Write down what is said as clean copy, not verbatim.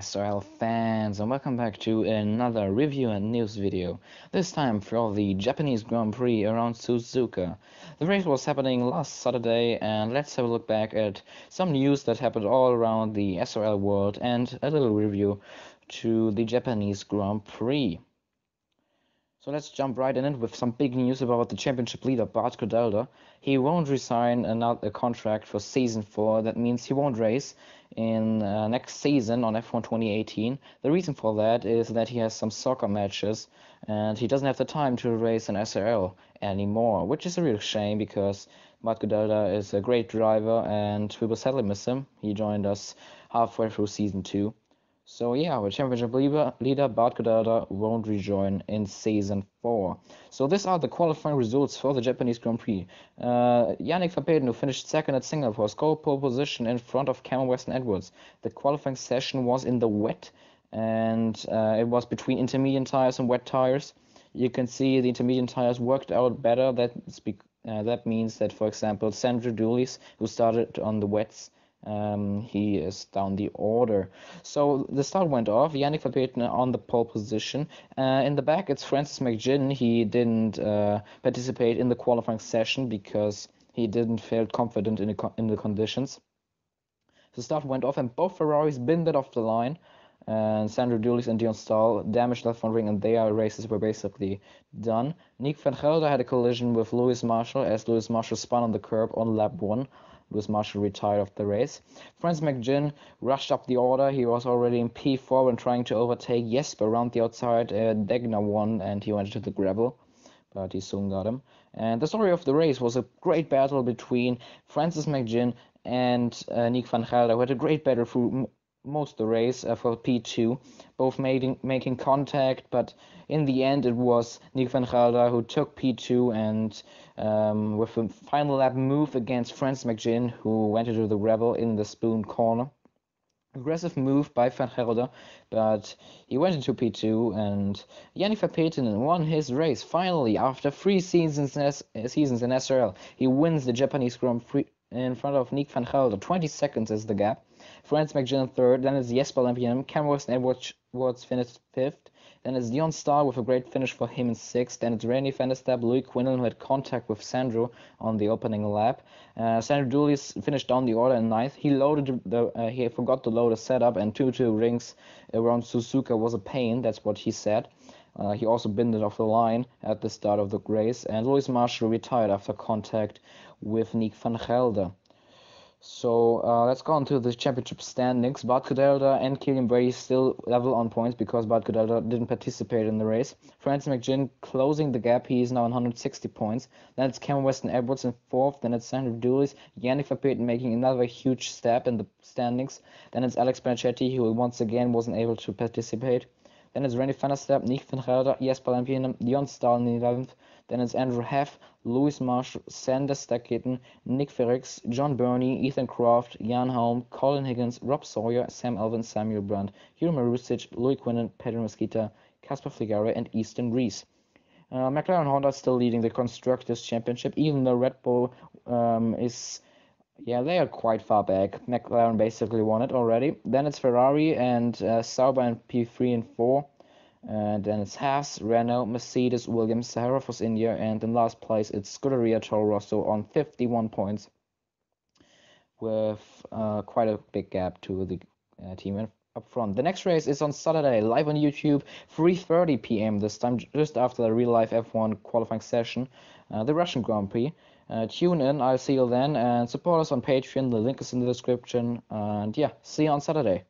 SRL fans, and welcome back to another review and news video, this time for the Japanese Grand Prix around Suzuka. The race was happening last Saturday, and let's have a look back at some news that happened all around the SRL world and a little review to the Japanese Grand Prix. So let's jump right in it with some big news about the championship leader Bart Godelda. He won't resign a contract for season 4. That means he won't race in next season on F1 2018. The reason for that is that he has some soccer matches and he doesn't have the time to race an SRL anymore, which is a real shame because Bart Godelda is a great driver and we will sadly miss him. He joined us halfway through season 2. So yeah, our championship leader Bart Godelda won't rejoin in season 4. So these are the qualifying results for the Japanese Grand Prix. Yannick Verstappen, who finished second at Singapore, scored pole position in front of Cameron Weston Edwards. The qualifying session was in the wet, and it was between intermediate tires and wet tires. You can see the intermediate tires worked out better. That means that, for example, Sandro Doulis, who started on the wets, he is down the order. So the start went off. Yannick Verstappen on the pole position. In the back, it's Francis McGinn. He didn't participate in the qualifying session because he didn't feel confident in the conditions. The start went off, and both Ferraris binned it off the line. And Sandro Doulis and Dion Stahl damaged that front wing, and their races were basically done. Nick van Gelder had a collision with Lewis Marshall as Lewis Marshall spun on the curb on lap 1. Lewis Marshall retired of the race. Francis McGinn rushed up the order. He was already in P4 when trying to overtake Jesper around the outside. Degner won and he went to the gravel, but he soon got him. And the story of the race was a great battle between Francis McGinn and Nick van Gelder, who had a great battle through most of the race for P2, both making contact, but in the end it was Nick van Gelder who took P2 and with a final lap move against Francis McGinn, who went into the gravel in the Spoon corner. Aggressive move by Van Gelder, but he went into P2 and Yannick Verstappen won his race finally after 3 seasons in SRL. He wins the Japanese Grand Prix in front of Nick van Gelder. 20 seconds is the gap. Francis McGinn third, then it's Jesper Lampion, Cameron Weston Edwards finished 5th, then it's Dion Stahl with a great finish for him in 6th, then it's Randy van der Stapp, Louis Quinlan, who had contact with Sandro on the opening lap. Sandro Doulis finished down the order in 9th. He forgot to load a setup, and two rings around Suzuka was a pain, that's what he said. He also binned it off the line at the start of the race, and Lewis Marshall retired after contact with Nick van Gelder. So let's go on to the championship standings. Bart Godelda and Killian Brady still level on points because Bart Godelda didn't participate in the race. Francis McGinn closing the gap. He is now on 160 points. Then it's Cameron Weston Edwards in 4th. Then it's Sandro Doulis. Yannick Verstappen making another huge step in the standings. Then it's Alex Benechetti, who once again wasn't able to participate. Then it's Randy van der Stapp, Nick van Gelder, Jesper Lampion, Dion Stahl in the 11th. Then it's Andrew Heff, Lewis Marshall, Sander Stakitten, Nick Ferrix, John Burney, Ethan Croft, Jan Holm, Colin Higgins, Rob Sawyer, Sam Elvin, Samuel Brandt, Hugh Marusic, Louis Quinlan, Pedro Mesquita, Casper Fligare, and Easton Rees. McLaren Honda is still leading the Constructors' Championship, even though Red Bull they are quite far back. McLaren basically won it already. Then it's Ferrari and Sauber in P3 and 4. And then it's Haas, Renault, Mercedes, Williams, Sahara Force India, and in last place it's Scuderia Toro Rosso on 51 points, with quite a big gap to the team up front. The next race is on Saturday, live on YouTube, 3:30 p.m. this time, just after the real life F1 qualifying session, the Russian Grand Prix. Tune in, I'll see you then, and support us on Patreon, the link is in the description, and yeah, see you on Saturday.